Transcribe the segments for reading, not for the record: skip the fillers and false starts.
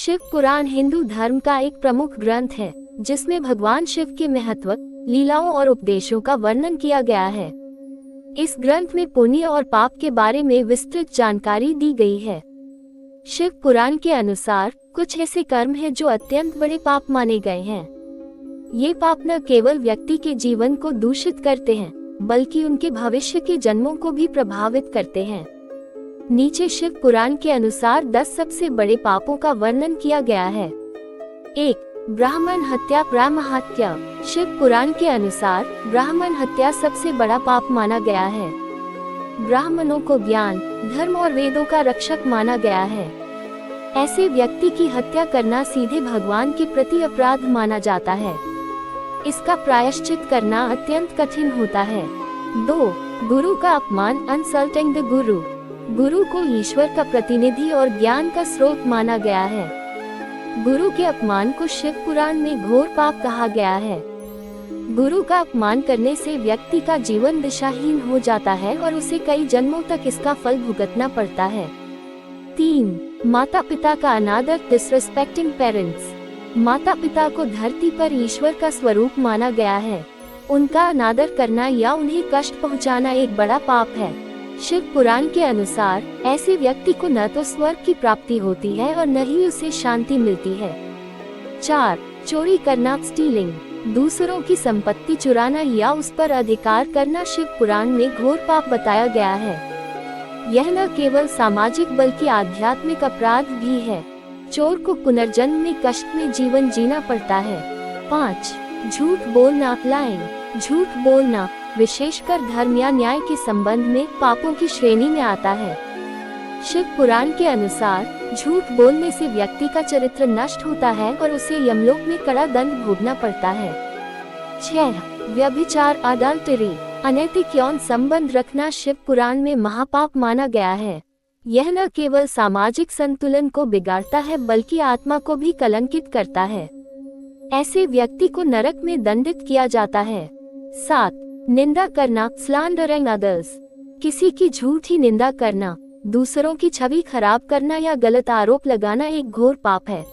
शिव पुराण हिंदू धर्म का एक प्रमुख ग्रंथ है, जिसमें भगवान शिव के महत्व, लीलाओं और उपदेशों का वर्णन किया गया है। इस ग्रंथ में पुण्य और पाप के बारे में विस्तृत जानकारी दी गई है। शिव पुराण के अनुसार कुछ ऐसे कर्म हैं जो अत्यंत बड़े पाप माने गए हैं। ये पाप न केवल व्यक्ति के जीवन को दूषित करते हैं, बल्कि उनके भविष्य के जन्मों को भी प्रभावित करते हैं। नीचे शिव पुराण के अनुसार 10 सबसे बड़े पापों का वर्णन किया गया है। 1. ब्राह्मण हत्या। ब्रह्म हत्या। शिव पुराण के अनुसार ब्राह्मण हत्या सबसे बड़ा पाप माना गया है। ब्राह्मणों को ज्ञान, धर्म और वेदों का रक्षक माना गया है। ऐसे व्यक्ति की हत्या करना सीधे भगवान के प्रति अपराध माना जाता है। इसका प्रायश्चित करना अत्यंत कठिन होता है। 2. गुरु का अपमान। इंसल्टिंग द गुरु। गुरु को ईश्वर का प्रतिनिधि और ज्ञान का स्रोत माना गया है। गुरु के अपमान को शिव पुराण में घोर पाप कहा गया है। गुरु का अपमान करने से व्यक्ति का जीवन दिशाहीन हो जाता है और उसे कई जन्मों तक इसका फल भुगतना पड़ता है। 3. माता पिता का अनादर। Disrespecting parents. माता पिता को धरती पर ईश्वर का स्वरूप माना गया है। उनका अनादर करना या उन्हें कष्ट पहुंचाना एक बड़ा पाप है। शिव पुराण के अनुसार ऐसे व्यक्ति को न तो स्वर्ग की प्राप्ति होती है और न ही उसे शांति मिलती है। 4. चोरी करना। स्टीलिंग। दूसरों की संपत्ति चुराना या उस पर अधिकार करना शिव पुराण में घोर पाप बताया गया है। यह न केवल सामाजिक बल्कि आध्यात्मिक अपराध भी है। चोर को पुनर्जन्म में कष्ट में जीवन जीना पड़ता है। 5. झूठ बोलना। लाइंग। झूठ बोलना विशेषकर धर्म या न्याय के संबंध में पापों की श्रेणी में आता है। शिव पुराण के अनुसार झूठ बोलने से व्यक्ति का चरित्र नष्ट होता है और उसे यमलोक में कड़ा दंड भोगना पड़ता है। 6. व्यभिचार। अडल्टरी। अनैतिक यौन संबंध रखना शिव पुराण में महापाप माना गया है। यह न केवल सामाजिक संतुलन को बिगाड़ता है बल्कि आत्मा को भी कलंकित करता है। ऐसे व्यक्ति को नरक में दंडित किया जाता है। 7. निंदा करना। Slandering others. किसी की झूठी निंदा करना, दूसरों की छवि खराब करना या गलत आरोप लगाना एक घोर पाप है।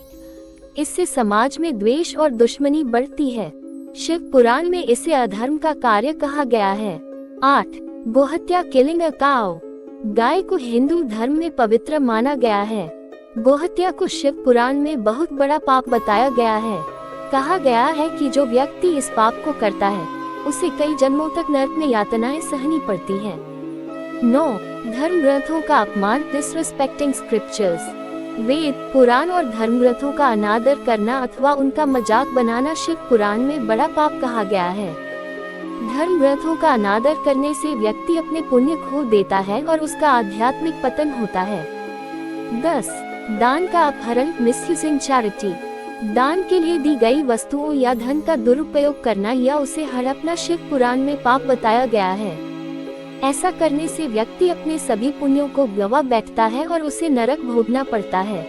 इससे समाज में द्वेष और दुश्मनी बढ़ती है। शिव पुराण में इसे अधर्म का कार्य कहा गया है। 8. गोहत्या। Killing a cow. गाय को हिंदू धर्म में पवित्र माना गया है। गोहत्या को शिव पुराण में बहुत बड़ा पाप बताया गया है। कहा गया है कि जो व्यक्ति इस पाप को करता है उसे कई जन्मों तक नरक में यातनाएं सहनी पड़ती हैं। 9. धर्म ग्रंथों का अपमान। Disrespecting scriptures. वेद, पुराण और धर्म ग्रंथों का अनादर करना अथवा उनका मजाक बनाना शिव पुराण में बड़ा पाप कहा गया है। धर्म ग्रंथों का अनादर करने से व्यक्ति अपने पुण्य खो देता है और उसका आध्यात्मिक पतन होता है। 10. दान का अपहरण। Misusing charity. दान के लिए दी गई वस्तुओं या धन का दुरुपयोग करना या उसे हड़पना शिव पुराण में पाप बताया गया है। ऐसा करने से व्यक्ति अपने सभी पुण्यों को गंवा बैठता है और उसे नरक भोगना पड़ता है।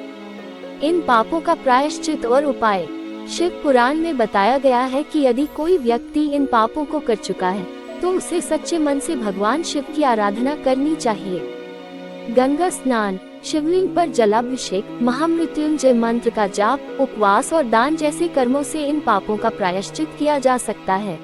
इन पापों का प्रायश्चित और उपाय शिव पुराण में बताया गया है कि यदि कोई व्यक्ति इन पापों को कर चुका है तो उसे सच्चे मन से भगवान शिव की आराधना करनी चाहिए। गंगा स्नान, शिवलिंग पर जलाभिषेक, महामृत्युंजय मंत्र का जाप, उपवास और दान जैसे कर्मों से इन पापों का प्रायश्चित किया जा सकता है।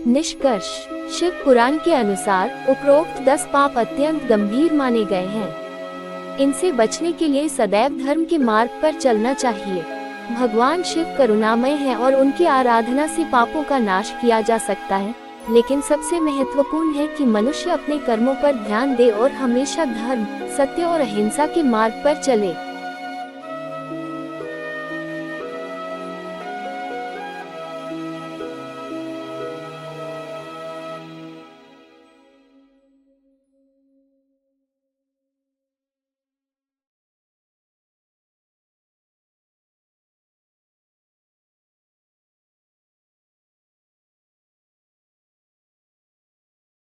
निष्कर्ष। शिव पुराण के अनुसार उपरोक्त 10 पाप अत्यंत गंभीर माने गए हैं। इनसे बचने के लिए सदैव धर्म के मार्ग पर चलना चाहिए। भगवान शिव करुणामय हैं और उनकी आराधना से पापों का नाश किया जा सकता है, लेकिन सबसे महत्वपूर्ण है कि मनुष्य अपने कर्मों पर ध्यान दे और हमेशा धर्म, सत्य और अहिंसा के मार्ग पर चले।